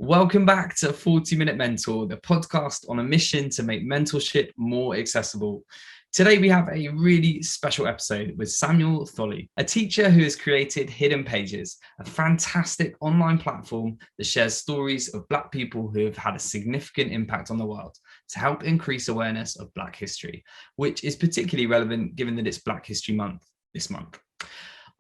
Welcome back to 40-Minute Mentor, the podcast on a mission to make mentorship more accessible. Today we have a really special episode with Samuel Tholley, a teacher who has created Hidden Pages, a fantastic online platform that shares stories of Black people who have had a significant impact on the world to help increase awareness of Black history, which is particularly relevant given that it's Black History Month this month.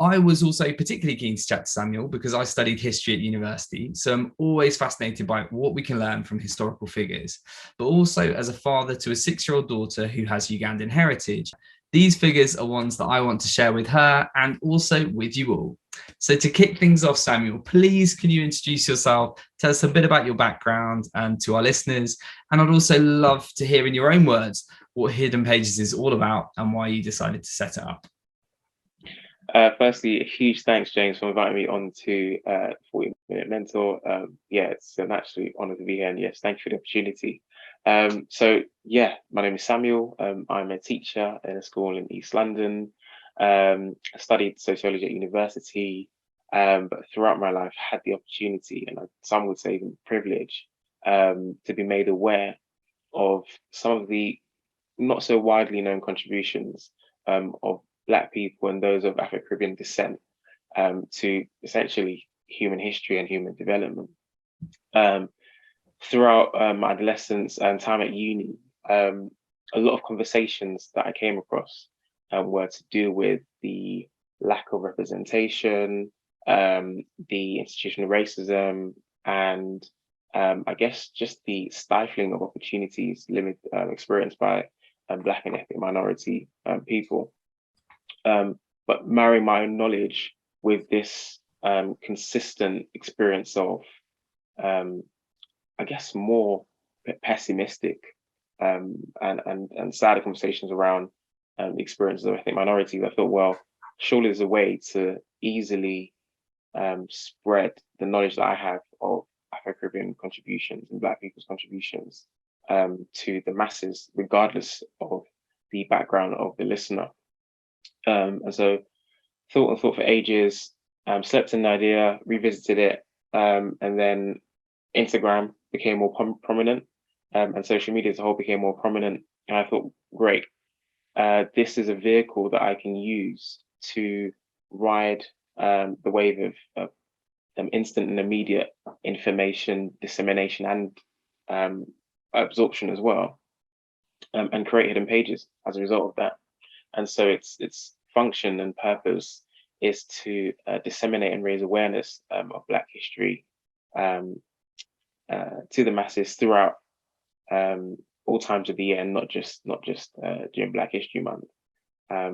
I was also particularly keen to chat to Samuel because I studied history at university, so I'm always fascinated by what we can learn from historical figures. But also as a father to a 6-year-old daughter who has Ugandan heritage, these figures are ones that I want to share with her and also with you all. So to kick things off, Samuel, please can you introduce yourself, tell us a bit about your background to our listeners, and I'd also love to hear in your own words what Hidden Pages is all about and why you decided to set it up. Firstly, a huge thanks, James, for inviting me on to 40-Minute Mentor. It's an absolute honor to be here, and yes, thank you for the opportunity. My name is Samuel. I'm a teacher in a school in East London. I studied sociology at university, but throughout my life, had the opportunity, and some would say even privilege, to be made aware of some of the not so widely known contributions of Black people and those of Afro-Caribbean descent to essentially human history and human development. Throughout my adolescence and time at uni, a lot of conversations that I came across were to do with the lack of representation, the institutional racism, and I guess just the stifling of opportunities experienced by Black and ethnic minority people. But marrying my own knowledge with this consistent experience of, I guess, more pessimistic and sadder conversations around the experiences of ethnic minorities, I thought, well, surely there's a way to easily spread the knowledge that I have of Afro-Caribbean contributions and Black people's contributions to the masses, regardless of the background of the listener. And so thought for ages, slept in the idea, revisited it, and then Instagram became more prominent, and social media as a whole became more prominent. And I thought, great, this is a vehicle that I can use to ride the wave of instant and immediate information dissemination and absorption as well, and create hidden pages as a result of that. And so its function and purpose is to disseminate and raise awareness of Black history to the masses throughout all times of the year, and not just during Black History Month.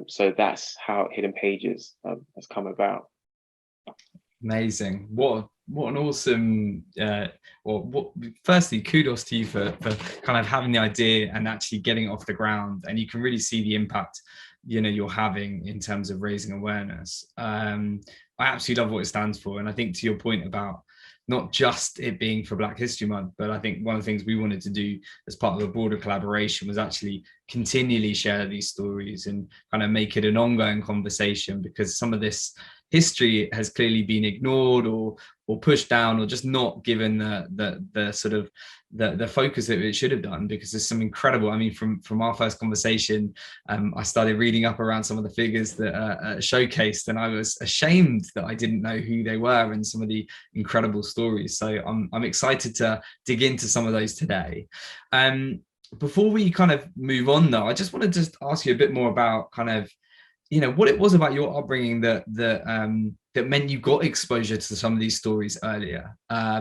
So that's how Hidden Pages has come about. Amazing! What an awesome! Firstly, kudos to you for kind of having the idea and actually getting it off the ground, and you can really see the impact you're having in terms of raising awareness. I absolutely love what it stands for, and I think to your point about not just it being for Black History Month, but I think one of the things we wanted to do as part of a broader collaboration was actually continually share these stories and kind of make it an ongoing conversation, because some of this history has clearly been ignored or pushed down, or just not given the sort of the focus that it should have done, because there's some incredible, I mean, from our first conversation, I started reading up around some of the figures that are showcased, and I was ashamed that I didn't know who they were and some of the incredible stories. So I'm excited to dig into some of those today. Before we kind of move on though, I just want to just ask you a bit more about kind of, what it was about your upbringing that meant you got exposure to some of these stories earlier,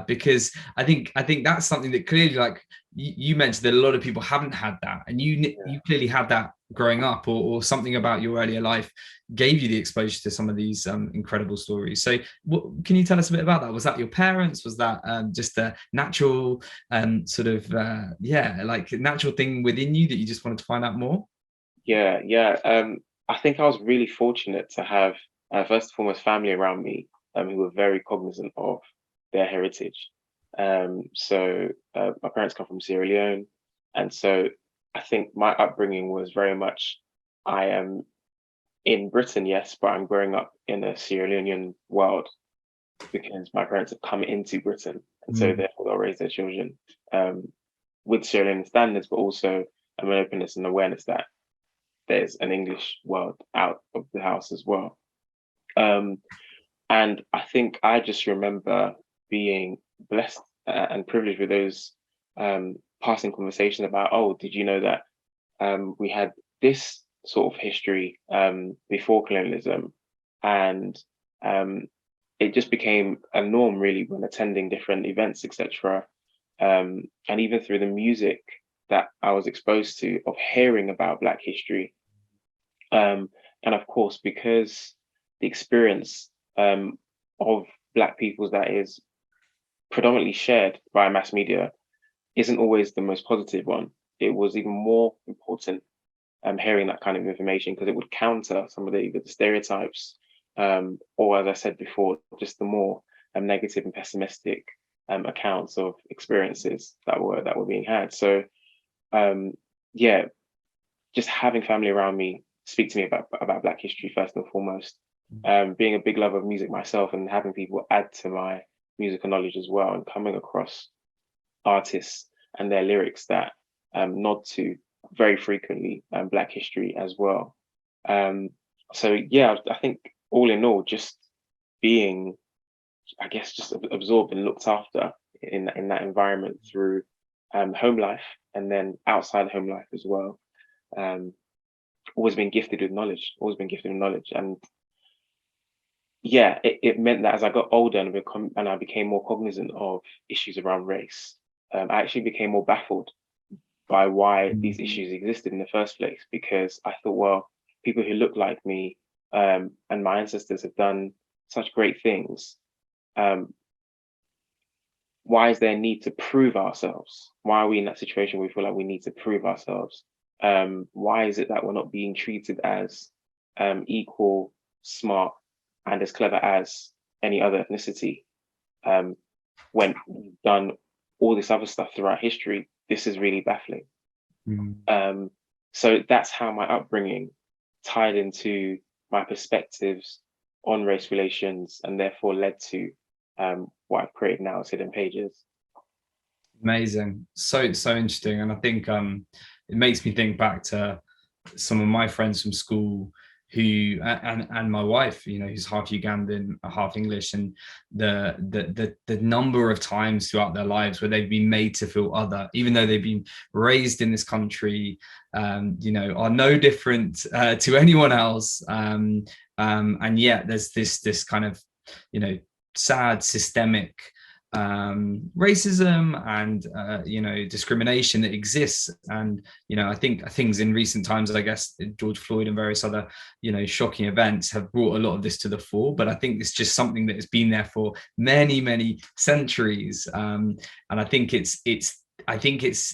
because I think that's something that clearly, like you mentioned, that a lot of people haven't had that, and you clearly had that growing up, or something about your earlier life gave you the exposure to some of these incredible stories. So can you tell us a bit about that? Was that your parents? Was that just a natural natural thing within you that you just wanted to find out more? I think I was really fortunate to have, first and foremost, family around me who were very cognizant of their heritage. My parents come from Sierra Leone, and so I think my upbringing was very much, I am in Britain, yes, but I'm growing up in a Sierra Leonean world. because my parents have come into Britain, and so therefore they'll raise their children with Sierra Leonean standards, but also an openness and awareness that there's an English world out of the house as well. And I think I just remember being blessed and privileged with those passing conversations about, oh, did you know that we had this sort of history before colonialism? And it just became a norm really when attending different events, etc. And even through the music that I was exposed to of hearing about Black history. And of course, because the experience of Black peoples that is predominantly shared by mass media isn't always the most positive one. It was even more important hearing that kind of information because it would counter some of the stereotypes, or as I said before, just the more negative and pessimistic accounts of experiences that were being had. So yeah, just having family around me speak to me about Black history first and foremost. Being a big lover of music myself and having people add to my musical knowledge as well, and coming across artists and their lyrics that nod to very frequently Black history as well. So yeah, I think all in all, just being, I guess, just absorbed and looked after in that environment through home life and then outside home life as well. Always been gifted with knowledge, and yeah, it meant that as I got older and I became more cognizant of issues around race, I actually became more baffled by why these issues existed in the first place, because I thought, well, people who look like me and my ancestors have done such great things. Why is there a need to prove ourselves? Why are we in that situation where we feel like we need to prove ourselves? Why is it that we're not being treated as equal, smart, and as clever as any other ethnicity? When we've done all this other stuff throughout history, this is really baffling. So that's how my upbringing tied into my perspectives on race relations, and therefore led to what I've created now as Hidden Pages. Amazing, so interesting. And I think it makes me think back to some of my friends from school who and my wife, you know, who's half Ugandan, half English, and the number of times throughout their lives where they've been made to feel other, even though they've been raised in this country, you know, are no different to anyone else, and yet there's this kind of, you know, sad systemic racism and you know, discrimination that exists. And you know, I think things in recent times, I guess George Floyd and various other, you know, shocking events have brought a lot of this to the fore, but I think it's just something that has been there for many centuries. And I think it's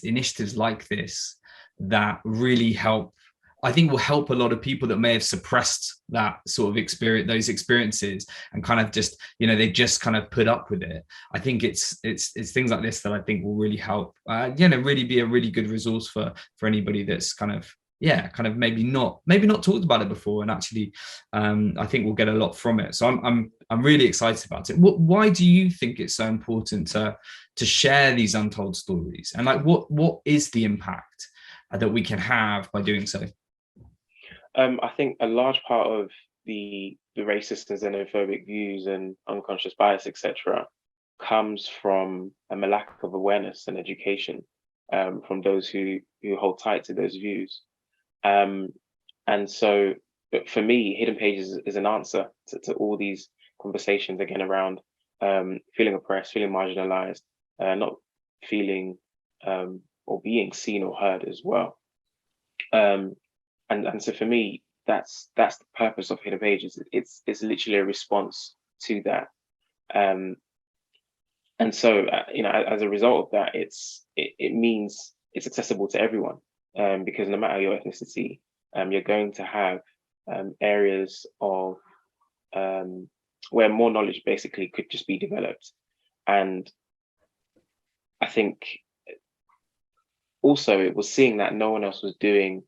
initiatives like this that really help, I think will help a lot of people that may have suppressed that sort of experience, those experiences, and kind of just, you know, they just kind of put up with it. I think it's things like this that I think will really help, you know, really be a really good resource for anybody that's kind of, yeah, kind of maybe not talked about it before, and actually I think we'll get a lot from it. So I'm really excited about it. Why do you think it's so important to share these untold stories, and like what is the impact that we can have by doing so? I think a large part of the racist and xenophobic views and unconscious bias, etc., comes from a lack of awareness and education from those who hold tight to those views. And so, for me, Hidden Pages is an answer to all these conversations, again, around feeling oppressed, feeling marginalized, not feeling or being seen or heard as well. And so for me, that's the purpose of Hidden Pages. It's literally a response to that. And so you know, as a result of that, it means it's accessible to everyone, because no matter your ethnicity, you're going to have areas of where more knowledge basically could just be developed. And I think also it was seeing that no one else was doing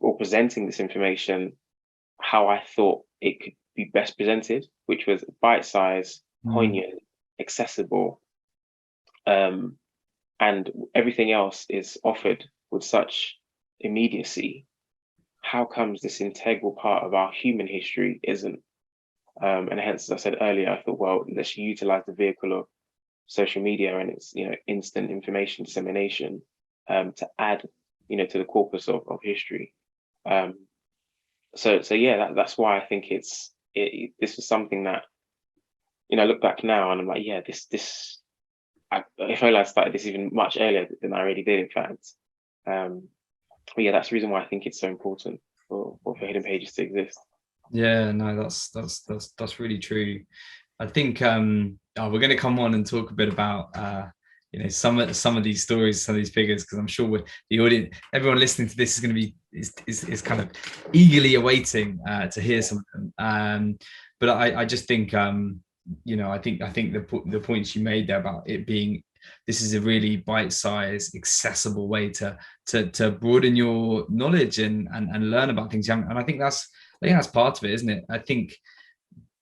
or presenting this information how I thought it could be best presented, which was bite-sized, poignant, accessible, and everything else is offered with such immediacy. How comes this integral part of our human history isn't? And hence, as I said earlier, I thought, well, let's utilize the vehicle of social media and its instant information dissemination to add to the corpus of history. So yeah, that's why I think this is something that I look back now and I'm like, yeah, if only I started this even much earlier than I already did, in fact. But yeah, that's the reason why I think it's so important for hidden pages to exist. Yeah, no, that's really true. I think we're going to come on and talk a bit about some of these stories, some of these figures, because I'm sure the audience, everyone listening to this is going to be is kind of eagerly awaiting to hear some of them. But I just think I think the points you made there about it being, this is a really bite-sized, accessible way to broaden your knowledge and learn about things. And I think that's part of it, isn't it? I think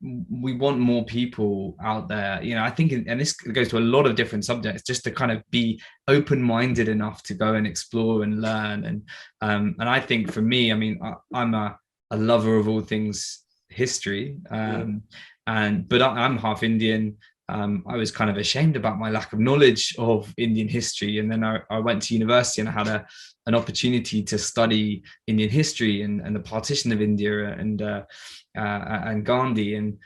we want more people out there, I think, and this goes to a lot of different subjects, just to kind of be open-minded enough to go and explore and learn. And I think for me, I mean, I'm a lover of all things history, but I'm half Indian. I was kind of ashamed about my lack of knowledge of Indian history, and then I went to university and I had an opportunity to study Indian history and the partition of India and Gandhi, and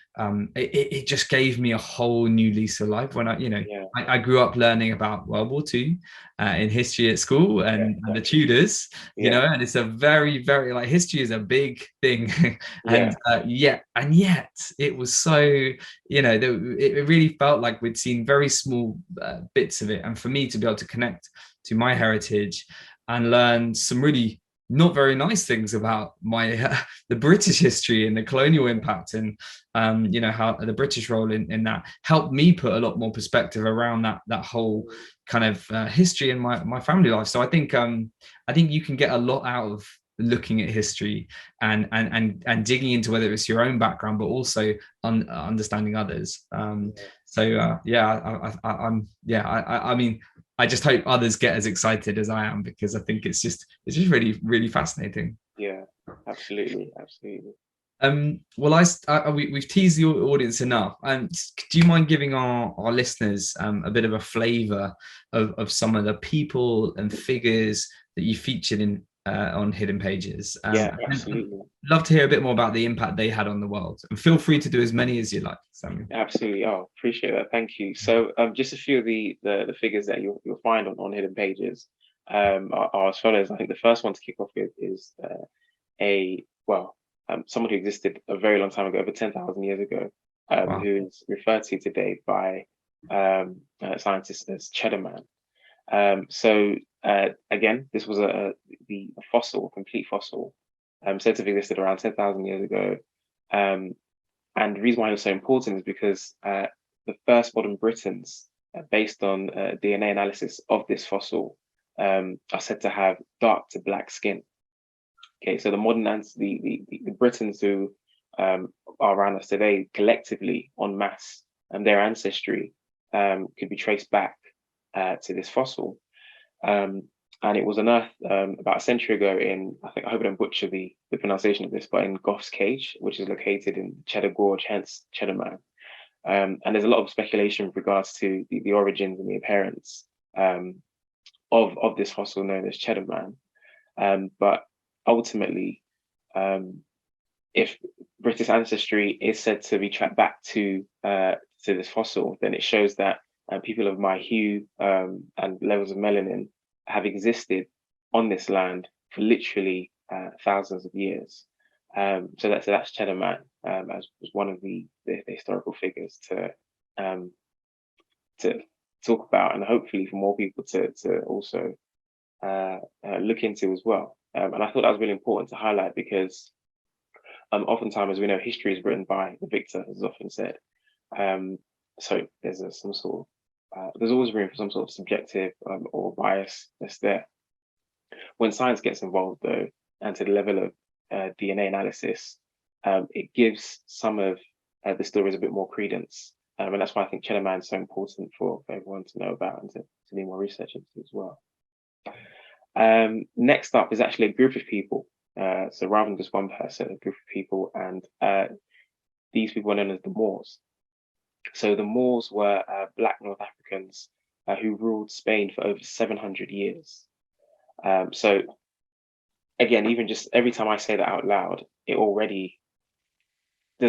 it just gave me a whole new lease of life. When I grew up learning about World War II in history at school, and the Tudors, and it's a very, very, like, history is a big thing. And yet it was so, it really felt like we'd seen very small bits of it. And for me to be able to connect to my heritage and learn some really not very nice things about the British history and the colonial impact, and how the British role in that helped me put a lot more perspective around that whole kind of history in my family life. So I think you can get a lot out of looking at history and digging into whether it's your own background, but also understanding others. I mean, I just hope others get as excited as I am, because I think it's just really, really fascinating. Yeah, absolutely. Well, we've teased the audience enough. Do you mind giving our listeners a bit of a flavour of some of the people and figures that you featured in on Hidden Pages? Yeah, absolutely. I'd love to hear a bit more about the impact they had on the world, and feel free to do as many as you like, Samuel. Absolutely. Oh, appreciate that. Thank you. So just a few of the figures that you'll find on Hidden Pages are as follows. I think the first one to kick off with is someone who existed a very long time ago, over 10,000 years ago, Wow. who is referred to today by scientists as Cheddar Man. Again, this was a complete fossil, said to have existed around 10,000 years ago. And the reason why it was so important is because the first modern Britons, based on DNA analysis of this fossil, are said to have dark to black skin. Okay, so the Britons who are around us today, collectively, en masse, and their ancestry could be traced back to this fossil. And it was unearthed about a century ago in, I hope I don't butcher the pronunciation of this, but in Gough's Cage, which is located in Cheddar Gorge, hence Cheddar Man. And there's a lot of speculation with regards to the origins and the appearance of this fossil known as Cheddar Man. But ultimately, if British ancestry is said to be tracked back to this fossil, then it shows that people of my hue and levels of melanin have existed on this land for literally thousands of years. So that's Cheddar Man as was one of the historical figures to talk about, and hopefully for more people to also look into as well. And I thought that was really important to highlight, because oftentimes, as we know, history is written by the victor, as is often said. So there's there's always room for some sort of subjective or bias that's there. When science gets involved, though, and to the level of DNA analysis, it gives some of the stories a bit more credence. And that's why I think Chinaman is so important for everyone to know about and to do more research into as well. Next up is actually a group of people. So rather than just one person, a group of people, and these people are known as the Moors. So the Moors were Black North Africans who ruled Spain for over 700 years. So again, even just every time I say that out loud, there's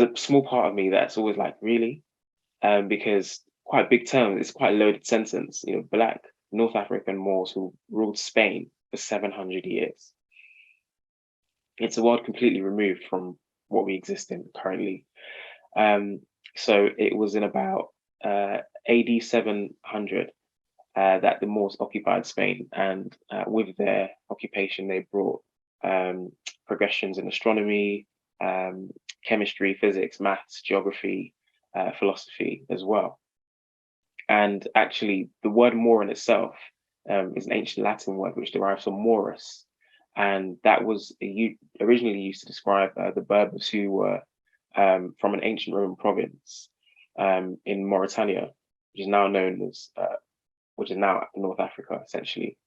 a small part of me that's always like, really? Because quite a big term, it's quite a loaded sentence, Black North African Moors who ruled Spain for 700 years. It's a world completely removed from what we exist in currently. So it was in about AD 700 that the Moors occupied Spain, and with their occupation, they brought progressions in astronomy, chemistry, physics, maths, geography, philosophy as well. And actually, the word Moor in itself is an ancient Latin word which derives from Maurus, and that was originally used to describe the Berbers who were from an ancient Roman province in Mauritania, which is now known as, which is now North Africa, essentially.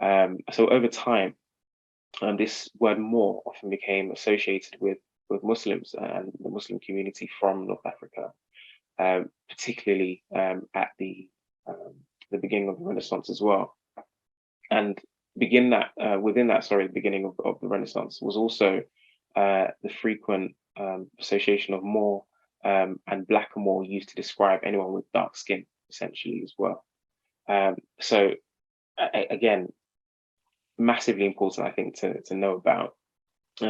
So over time, this word Moor often became associated with Muslims and the Muslim community from North Africa, particularly at the beginning of the Renaissance as well. And within that, the beginning of the Renaissance was also the frequent association of Moor and Blackamoor used to describe anyone with dark skin, essentially, as well. So again, massively important, I think, to know about,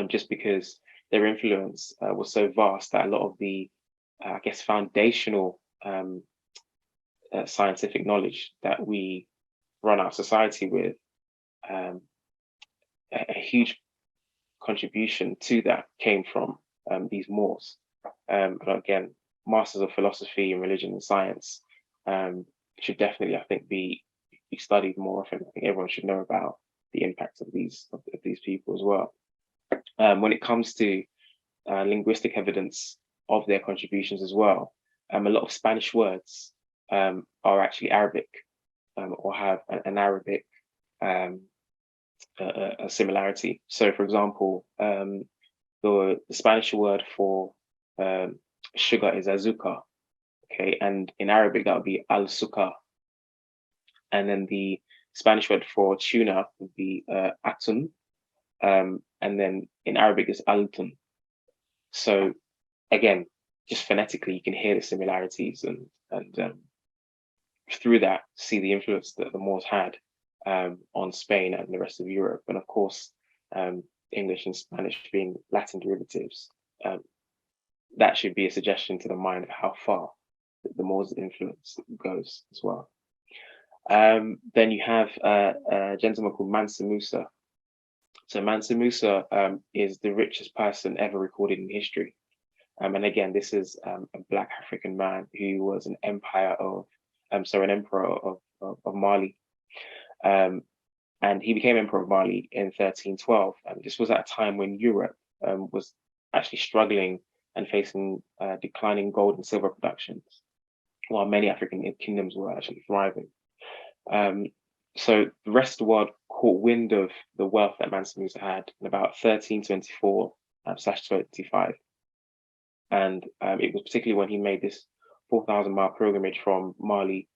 just because their influence was so vast that a lot of the, I guess, foundational scientific knowledge that we run our society with, a huge contribution to that came from these Moors. And again, masters of philosophy and religion and science should definitely, I think, be studied more often. I think everyone should know about the impact of these people as well. When it comes to linguistic evidence of their contributions as well, a lot of Spanish words are actually Arabic, or have an Arabic a similarity. So, for example, the Spanish word for sugar is azúcar, okay, and in Arabic that would be al-sucar. And then the Spanish word for tuna would be atun, and then in Arabic is altun. So again, just phonetically, you can hear the similarities, and through that, see the influence that the Moors had on Spain and the rest of Europe. And of course, English and Spanish being Latin derivatives, that should be a suggestion to the mind of how far the Moors' influence goes as well. Then you have a gentleman called Mansa Musa. So Mansa Musa is the richest person ever recorded in history. And again, this is a Black African man who was an emperor of Mali. And he became emperor of Mali in 1312. And this was at a time when Europe was actually struggling and facing declining gold and silver productions, while many African kingdoms were actually thriving. So the rest of the world caught wind of the wealth that Mansa Musa had in about 1324/25. And it was particularly when he made this 4,000-mile pilgrimage from Mali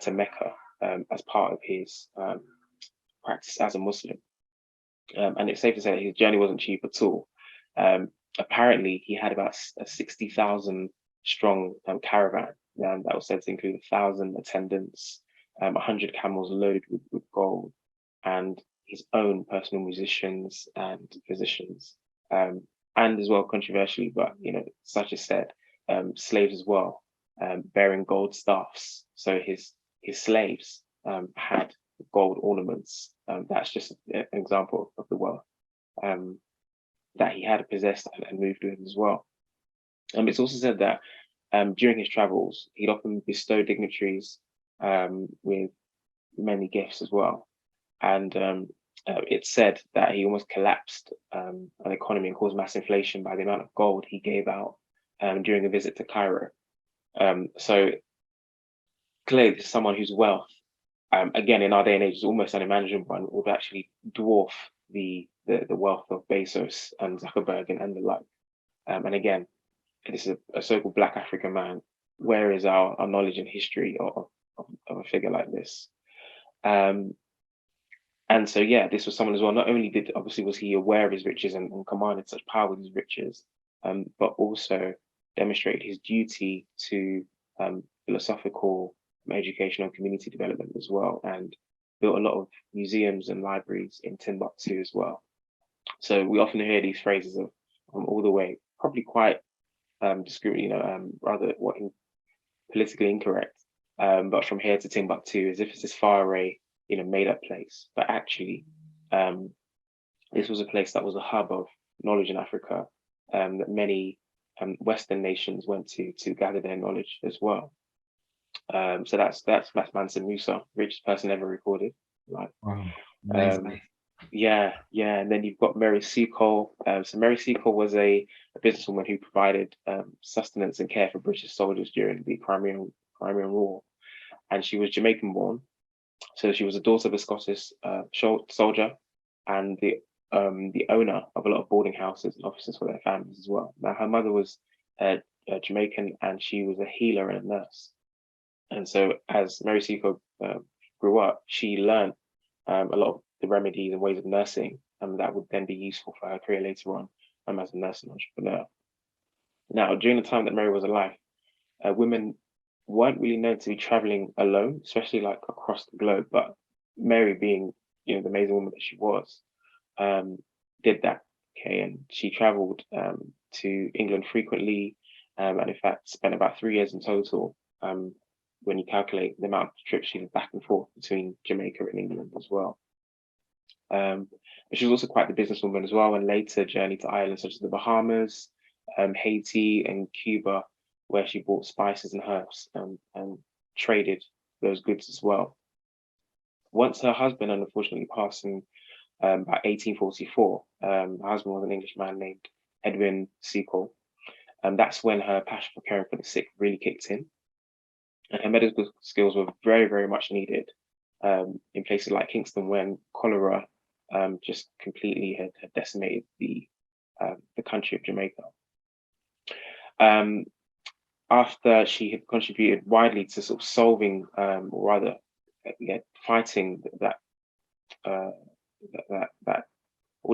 to Mecca as part of his practice as a Muslim. And it's safe to say that his journey wasn't cheap at all. Apparently, he had about a 60,000 strong caravan that was said to include 1,000 attendants, 100 camels loaded with gold, and his own personal musicians and physicians, and as well, controversially, but such as said, slaves as well, bearing gold staffs. So his slaves had gold ornaments. That's just an example of the wealth that he had possessed and moved with as well. It's also said that during his travels, he'd often bestow dignitaries with many gifts as well. And it's said that he almost collapsed an economy and caused mass inflation by the amount of gold he gave out during a visit to Cairo. So clearly, this is someone whose wealth, again, in our day and age, is almost unimaginable and would actually dwarf the wealth of Bezos and Zuckerberg and the like. And again, this is a so-called Black African man. Where is our knowledge and history of a figure like this? And so, yeah, this was someone as well. Not only obviously was he aware of his riches and commanded such power with his riches, but also demonstrated his duty to philosophical, educational, community development as well, and built a lot of museums and libraries in Timbuktu as well. So we often hear these phrases of all the way, probably quite discreetly, rather politically incorrect, but from here to Timbuktu, as if it's this far away, made up place. But actually, this was a place that was a hub of knowledge in Africa, that many Western nations went to gather their knowledge as well. So that's Mansa Musa, richest person ever recorded. Like, Wow. yeah, and then you've got Mary Seacole. So Mary Seacole was a businesswoman who provided sustenance and care for British soldiers during the Crimean War, and she was Jamaican born. So she was a daughter of a Scottish soldier, and the owner of a lot of boarding houses and offices for their families as well. Now her mother was Jamaican, and she was a healer and a nurse. And so as Mary Seacole grew up, she learned a lot of the remedies and ways of nursing, and that would then be useful for her career later on as a nurse and entrepreneur. Now, during the time that Mary was alive, women weren't really known to be traveling alone, especially like across the globe. But Mary, being the amazing woman that she was, did that. Okay, and she traveled to England frequently, and in fact spent about 3 years in total. When you calculate the amount of trips she did back and forth between Jamaica and England as well. But she was also quite the businesswoman as well, and later journeyed to islands such as the Bahamas, Haiti, and Cuba, where she bought spices and herbs and traded those goods as well. Once her husband unfortunately passed in about 1844, her husband was an Englishman named Edwin Seacole, and that's when her passion for caring for the sick really kicked in. And her medical skills were very, very much needed in places like Kingston, when cholera just completely had decimated the country of Jamaica. After she had contributed widely to sort of solving, or rather, fighting that well,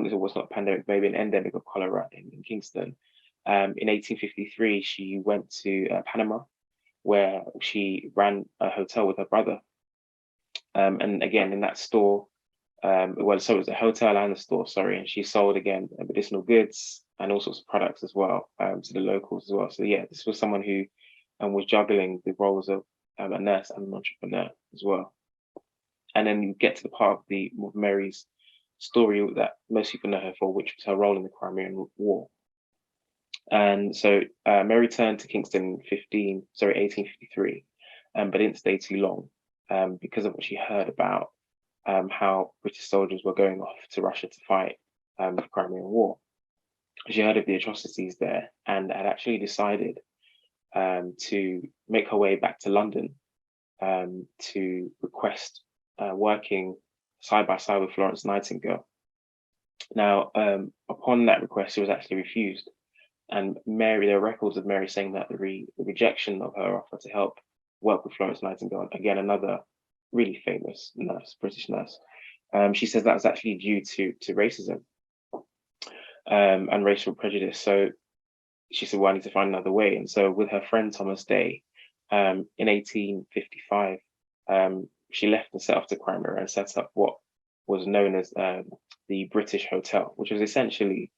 it was not a pandemic, maybe an endemic of cholera in Kingston. In 1853, she went to Panama, where she ran a hotel with her brother. And again, in that store, so it was a hotel and a store, sorry, and she sold again medicinal goods and all sorts of products as well to the locals as well. So yeah, this was someone who was juggling the roles of a nurse and an entrepreneur as well. And then you get to the part of Mary's story that most people know her for, which was her role in the Crimean War. And so Mary returned to Kingston in 1853, but didn't stay too long because of what she heard about how British soldiers were going off to Russia to fight the Crimean War. She heard of the atrocities there and had actually decided to make her way back to London to request working side by side with Florence Nightingale. Now, upon that request, she was actually refused. And Mary, there are records of Mary saying that the rejection of her offer to help work with Florence Nightingale, again, another really famous nurse, British nurse, she says that was actually due to racism and racial prejudice. So she said, well, I need to find another way. And so with her friend Thomas Day, in 1855, she left and set off to Crimea and set up what was known as the British Hotel, which was essentially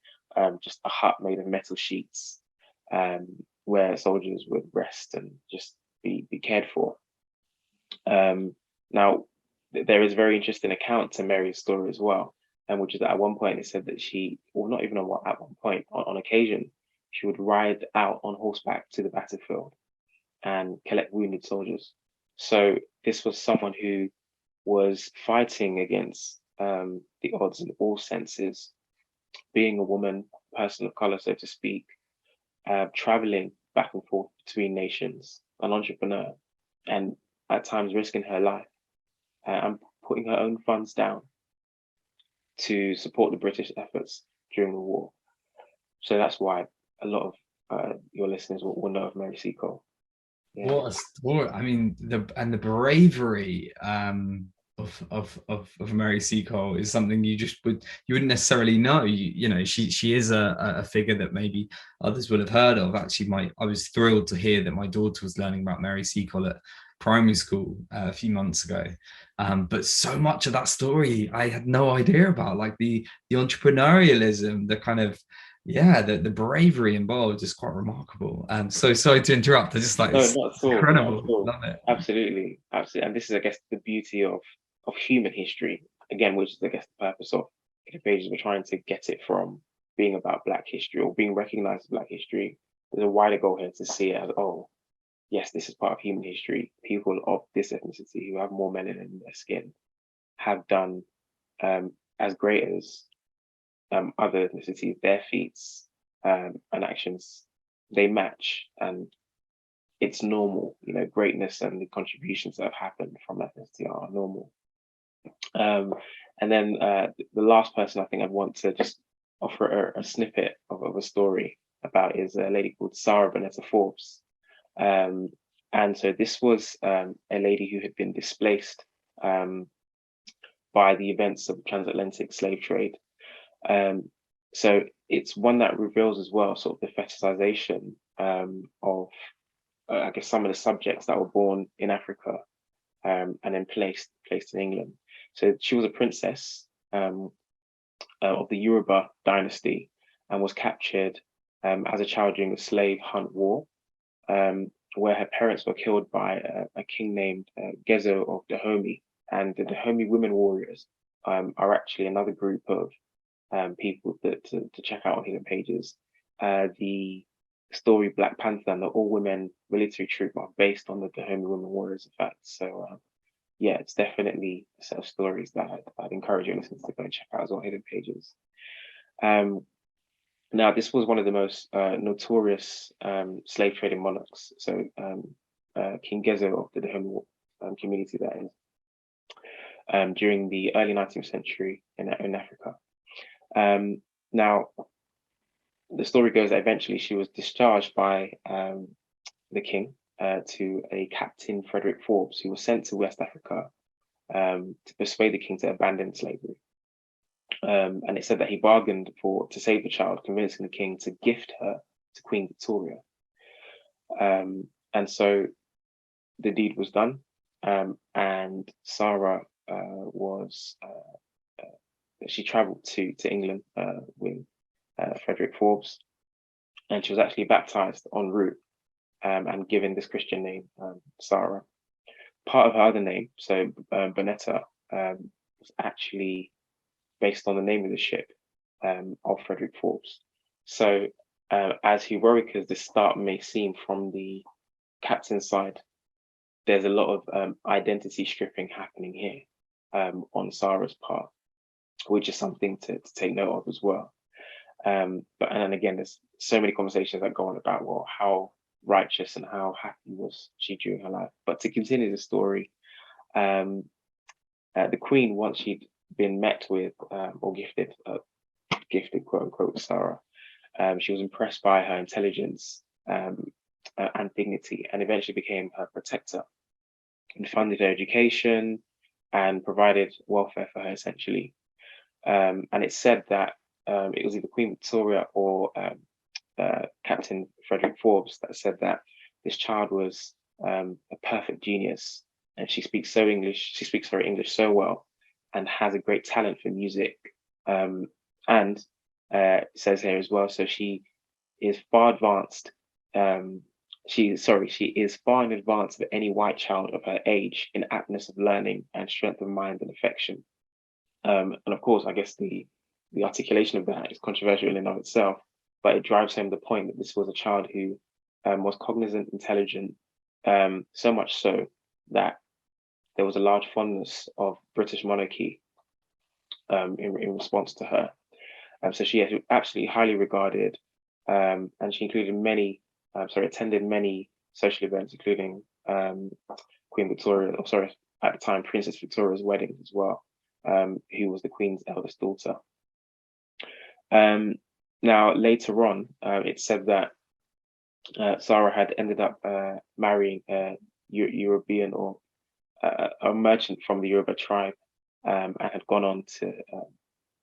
just a hut made of metal sheets where soldiers would rest and just be cared for. Now, there is a very interesting account to Mary's story as well, which is that at one point it said that she, or not even at one point, on occasion, she would ride out on horseback to the battlefield and collect wounded soldiers. So this was someone who was fighting against the odds in all senses, being a woman, person of color, so to speak, traveling back and forth between nations, an entrepreneur, and at times risking her life and putting her own funds down to support the British efforts during the war. So that's why a lot of your listeners will know of Mary Seacole. Yeah. What a story! I mean, the bravery of Mary Seacole is something you wouldn't necessarily know. You know, she is a figure that maybe others would have heard of. Actually, I was thrilled to hear that my daughter was learning about Mary Seacole at primary school a few months ago. But so much of that story I had no idea about, like the entrepreneurialism, the kind of the bravery involved is quite remarkable. So sorry to interrupt. I just like No, it's not at all. incredible. Not at all. Love it. Absolutely, absolutely. And this is, I guess, the beauty of human history again, which is, I guess, the purpose of the pages. We're trying to get it from being about Black history or being recognized as Black history. There's a wider goal here to see it as, oh, yes, this is part of human history. People of this ethnicity who have more melanin in their skin have done as great as other ethnicities. Their feats and actions, they match, and it's normal. You know, greatness and the contributions that have happened from ethnicity are normal. And then the last person I think I'd want to just offer a snippet of a story about is a lady called Sarah Bonetta Forbes. And so this was a lady who had been displaced by the events of the transatlantic slave trade. So it's one that reveals as well sort of the fetishization of, I guess, some of the subjects that were born in Africa and then placed in England. So she was a princess of the Yoruba dynasty and was captured as a child during the slave hunt war, where her parents were killed by a king named Gezo of Dahomey. And the Dahomey women warriors are actually another group of people that to check out on Hidden Pages. The story Black Panther and the all-women military troop are based on the Dahomey women warriors, in fact. So yeah, it's definitely a set of stories that I'd encourage your listeners to go and check out as well, Hidden Pages. Now, this was one of the most notorious slave trading monarchs. So King Gezo of the Dahomey community, that is, during the early 19th century in Africa. Now, the story goes that eventually she was discharged by the king to a Captain Frederick Forbes, who was sent to West Africa to persuade the king to abandon slavery. And it said that he bargained to save the child, convincing the king to gift her to Queen Victoria. And so the deed was done, and Sarah she travelled to England with Frederick Forbes, and she was actually baptized en route and given this Christian name, Sarah. Part of her other name, so Bonetta, was actually based on the name of the ship of Frederick Forbes. So as heroic as this start may seem from the captain's side, there's a lot of identity stripping happening here on Sarah's part, which is something to take note of as well. But and then again, there's so many conversations that go on about, well, how righteous and how happy was she during her life. But to continue the story, the Queen, once she'd been met with or gifted quote unquote Sarah, she was impressed by her intelligence and dignity, and eventually became her protector and funded her education and provided welfare for her, essentially. And it's said that it was either Queen Victoria or Captain Frederick Forbes that said that this child was a perfect genius, and she speaks English so well, and has a great talent for music. And it says here as well, so she is far advanced. She is far in advance of any white child of her age in aptness of learning and strength of mind and affection. And of course, I guess the articulation of that is controversial in and of itself, but it drives home the point that this was a child who was cognizant, intelligent, so much so that there was a large fondness of British monarchy in response to her. So she is absolutely highly regarded, and she attended many social events, including Queen Victoria, or sorry, at the time, Princess Victoria's wedding as well, who was the Queen's eldest daughter. Now, later on, it said that Sarah had ended up marrying a European or a merchant from the Yoruba tribe, and had gone on to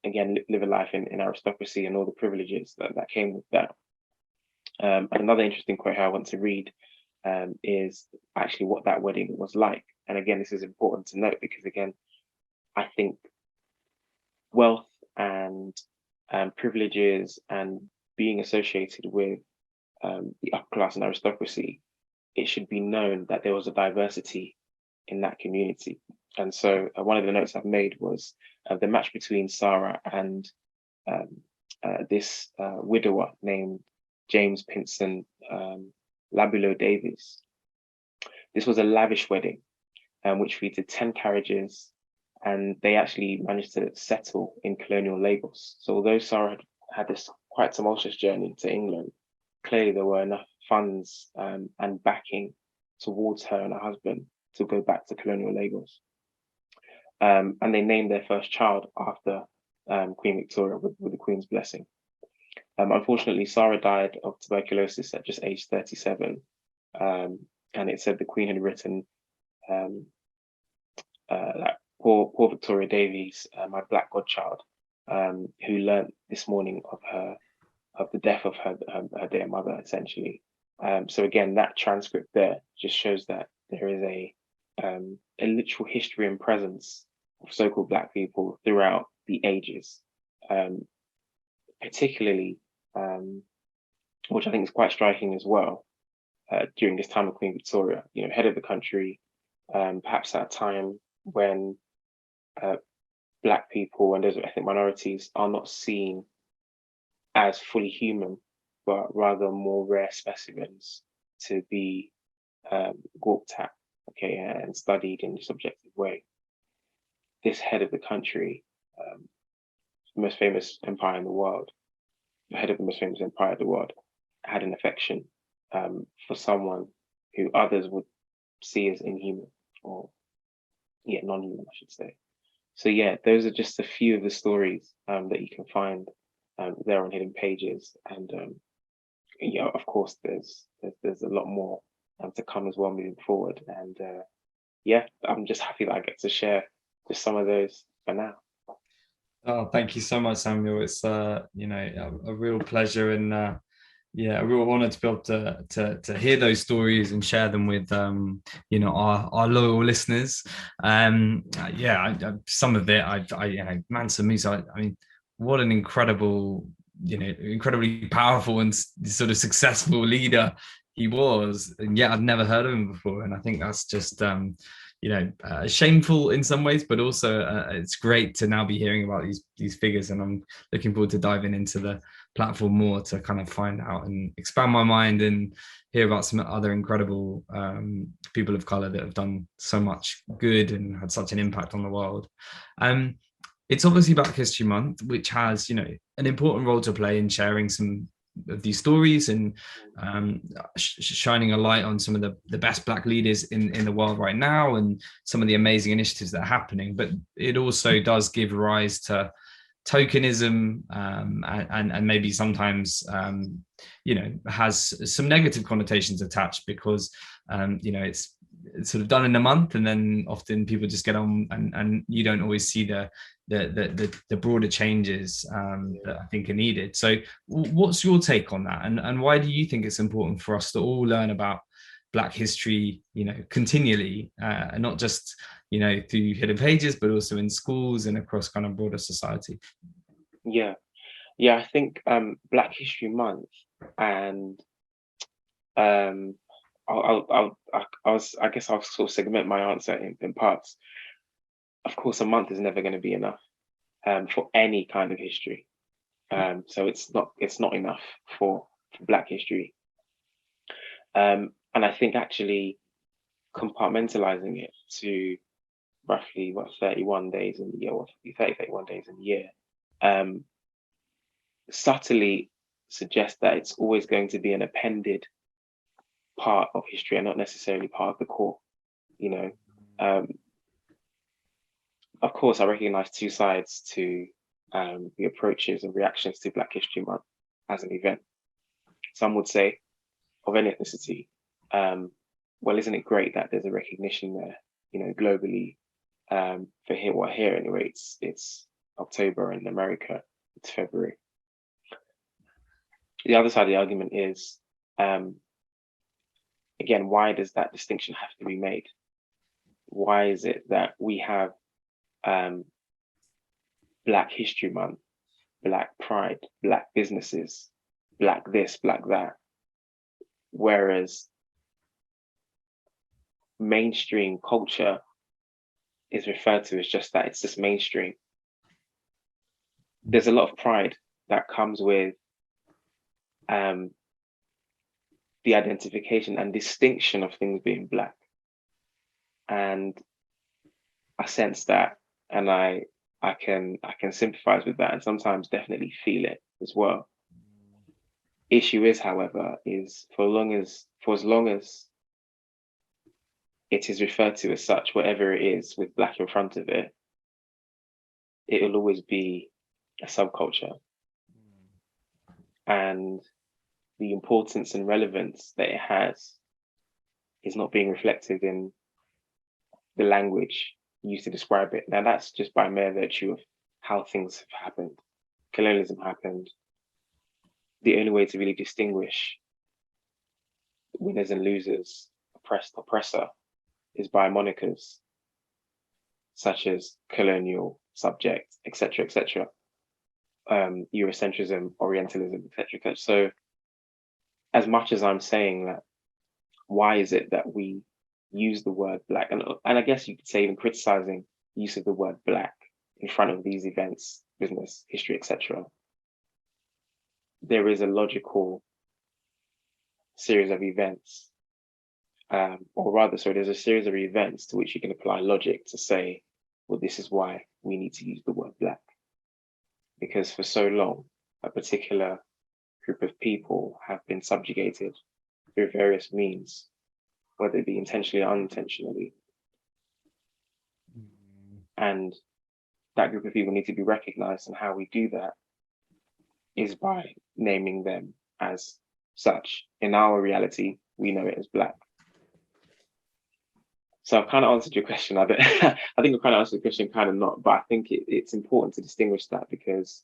again live a life in aristocracy and all the privileges that came with that. And another interesting quote I want to read is actually what that wedding was like. And again, this is important to note because again, I think wealth and privileges and being associated with the upper class and aristocracy, it should be known that there was a diversity in that community. And so one of the notes I've made was the match between Sarah and this widower named James Pinson Labulo Davies. This was a lavish wedding, which featured 10 carriages, and they actually managed to settle in colonial Lagos. So although Sarah had this quite tumultuous journey to England, clearly there were enough funds and backing towards her and her husband to go back to colonial Lagos. And they named their first child after Queen Victoria with the Queen's blessing. Unfortunately, Sarah died of tuberculosis at just age 37. And it said the Queen had written that poor Victoria Davies, my black godchild, who learnt this morning of the death of her dear mother, essentially. So again, that transcript there just shows that there is a literal history and presence of so-called black people throughout the ages, particularly, which I think is quite striking as well, during this time of Queen Victoria, head of the country, perhaps at a time when black people and those ethnic minorities are not seen as fully human, but rather more rare specimens to be gawked at, okay, and studied in a subjective way. This head of the country, the most famous empire in the world, the head of the most famous empire in the world, had an affection for someone who others would see as inhuman, or non-human, I should say. So yeah, those are just a few of the stories that you can find there on Hidden Pages, and of course, there's a lot more to come as well moving forward. And I'm just happy that I get to share just some of those for now. Oh, thank you so much, Samuel. It's a real pleasure and a real honor to be able to hear those stories and share them with our loyal listeners. Some of it, Mansa Musa, I mean, what an incredible, incredibly powerful and sort of successful leader he was, and yet I'd never heard of him before. And I think that's just shameful in some ways, but also it's great to now be hearing about these figures, and I'm looking forward to diving into the platform more to kind of find out and expand my mind and hear about some other incredible people of color that have done so much good and had such an impact on the world. It's obviously Black History Month, which has an important role to play in sharing some of these stories and shining a light on some of the best Black leaders in the world right now and some of the amazing initiatives that are happening. But it also does give rise to tokenism and maybe sometimes has some negative connotations attached because it's sort of done in a month, and then often people just get on and you don't always see the broader changes that I think are needed. So what's your take on that, and why do you think it's important for us to all learn about Black history continually, and not just through Hidden Pages, but also in schools and across kind of broader society? I think Black History Month, and I guess I'll sort of segment my answer in parts. Of course, a month is never going to be enough for any kind of history. So it's not enough for Black history. And I think actually compartmentalizing it to roughly 31 days in the year, or 31 days in the year, subtly suggests that it's always going to be an appended part of history and not necessarily part of the core, you know. Of course, I recognize two sides to the approaches and reactions to Black History Month as an event. Some would say, of any ethnicity, well, isn't it great that there's a recognition there, you know, globally, for here anyway, it's October, in America, it's February. The other side of the argument is, again, why does that distinction have to be made? Why is it that we have Black History Month, Black Pride, Black businesses, Black this, Black that, whereas mainstream culture is referred to as just that, it's just mainstream. There's a lot of pride that comes with the identification and distinction of things being Black. And I sense that, and I can sympathize with that, and sometimes definitely feel it as well. Issue is, however, is for as long as it is referred to as such, whatever it is with Black in front of it, it will always be a subculture. And the importance and relevance that it has is not being reflected in the language used to describe it. Now, that's just by mere virtue of how things have happened. Colonialism happened. The only way to really distinguish winners and losers, oppressed, oppressor, is by monikers such as colonial, subject, etc., etc., Eurocentrism, Orientalism, etc. So, as much as I'm saying that, why is it that we use the word Black, and I guess you could say even criticizing use of the word Black in front of these events, business, history, etc., there is a logical series of events, or rather, sorry, there's a series of events to which you can apply logic to say, well, this is why we need to use the word Black. Because for so long, a particular group of people have been subjugated through various means, whether it be intentionally or unintentionally. And that group of people need to be recognized, and how we do that is by naming them as such. In our reality, we know it as Black. So I've kind of answered your question. I think I've kind of answered the question, kind of not, but I think it's important to distinguish that, because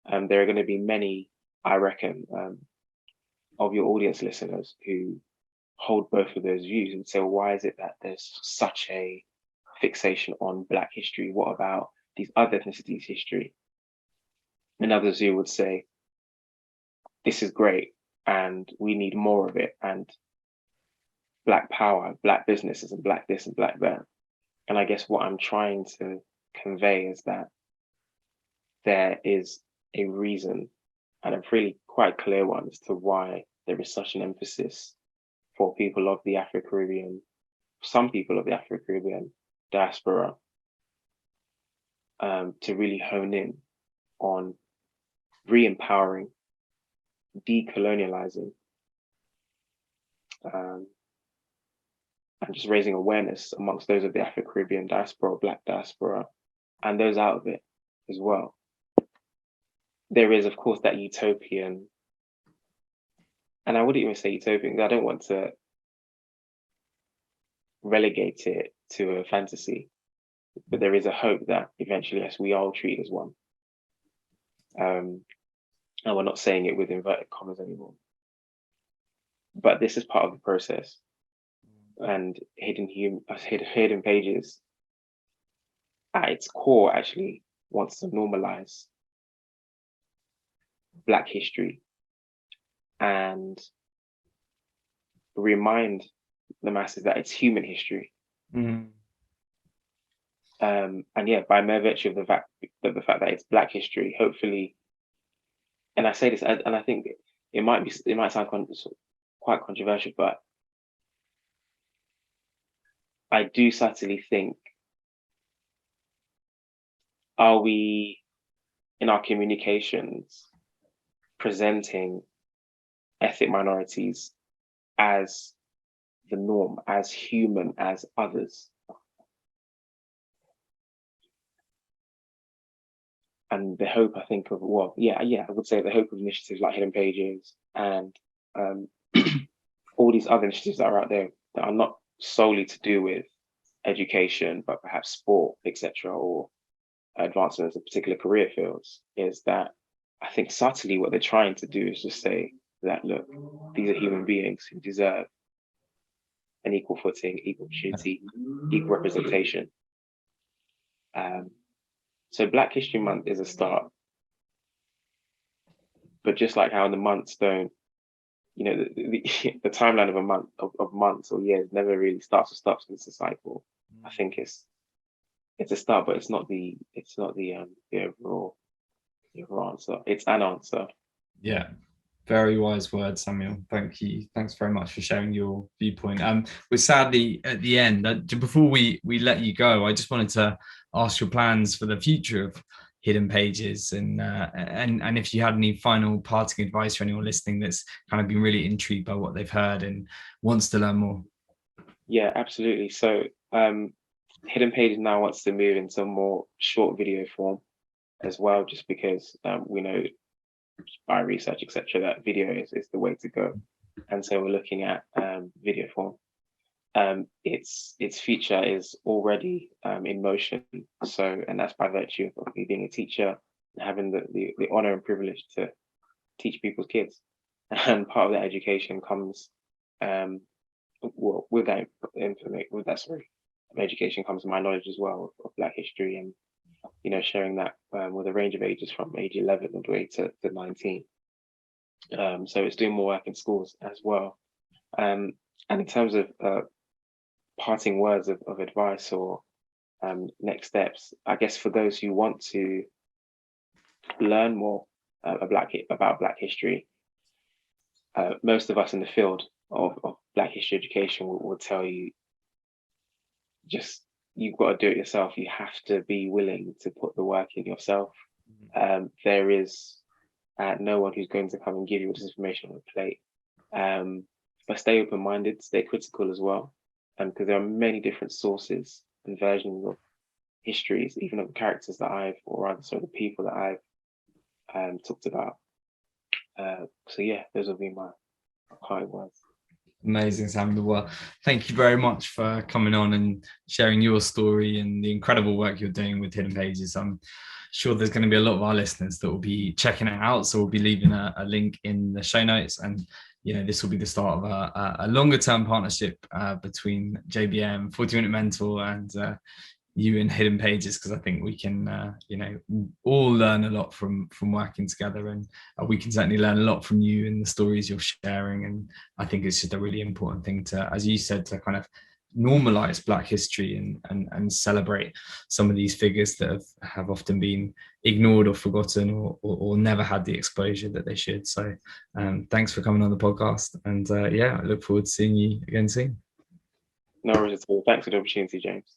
there are going to be many, I reckon, of your audience listeners who hold both of those views and say, well, why is it that there's such a fixation on Black history? What about these other ethnicities' history? And others who would say, this is great and we need more of it, and Black power, Black businesses, and Black this and Black that. And I guess what I'm trying to convey is that there is a reason, and a really quite clear one, as to why there is such an emphasis for people of the Afro-Caribbean, some people of the Afro-Caribbean diaspora, to really hone in on re-empowering, decolonializing, and just raising awareness amongst those of the Afro-Caribbean diaspora, Black diaspora, and those out of it as well. There is, of course, that utopian, and I wouldn't even say utopian, because I don't want to relegate it to a fantasy, but there is a hope that eventually, yes, we are all treated as one. And we're not saying it with inverted commas anymore. But this is part of the process. And Hidden Pages, at its core, actually wants to normalize Black history and remind the masses that it's human history. And yeah, by mere virtue of the fact that it's Black history, hopefully, and I say this, and I think it might sound quite controversial, but I do subtly think, are we in our communications presenting ethnic minorities as the norm, as human as others. And the hope, I think, of, well, I would say the hope of initiatives like Hidden Pages and all these other initiatives that are out there that are not solely to do with education, but perhaps sport, etc., or advancements in particular career fields, is that I think subtly what they're trying to do is just say that, look, these are human beings who deserve an equal footing, equal opportunity, equal representation. So Black History Month is a start, but just like how the months don't, the timeline of a month, of months or years never really starts or stops, and it's a cycle. I think it's a start, but it's not the overall answer. It's an answer. Yeah, very wise words, Samuel. Thank you. Thanks very much for sharing your viewpoint. We're sadly at the end. Before we let you go, I just wanted to ask your plans for the future of Hidden Pages, and if you had any final parting advice for anyone listening that's kind of been really intrigued by what they've heard and wants to learn more. Yeah, absolutely. So Hidden Pages now wants to move into a more short video form as well, just because we know by research, etc., that video is the way to go. And so we're looking at video form. Its future is already in motion. So, and that's by virtue of me being a teacher and having the honor and privilege to teach people's kids. And part of that education comes, with that education comes my knowledge as well of Black history, and sharing that with a range of ages from age 11 all the way to 19. So it's doing more work in schools as well. And in terms of parting words of advice or next steps, I guess for those who want to learn more about Black history, most of us in the field of Black history education will tell you, just, you've got to do it yourself. You have to be willing to put the work in yourself. There is no one who's going to come and give you all this information on the plate. But stay open-minded, stay critical as well, because there are many different sources and versions of histories, even of the characters that the people that I've talked about. So yeah, those will be my kind words. Amazing, Samuel. Well, thank you very much for coming on and sharing your story and the incredible work you're doing with Hidden Pages. I'm sure there's going to be a lot of our listeners that will be checking it out, so we'll be leaving a link in the show notes, and this will be the start of a longer term partnership between JBM, 40-Minute Mentor, and you and Hidden Pages, because I think we can all learn a lot from working together, and we can certainly learn a lot from you and the stories you're sharing. And I think it's just a really important thing to, as you said, to kind of normalize Black history and celebrate some of these figures that have often been ignored or forgotten or never had the exposure that they should. So thanks for coming on the podcast, and I look forward to seeing you again soon. No worries at all. Thanks for the opportunity, James.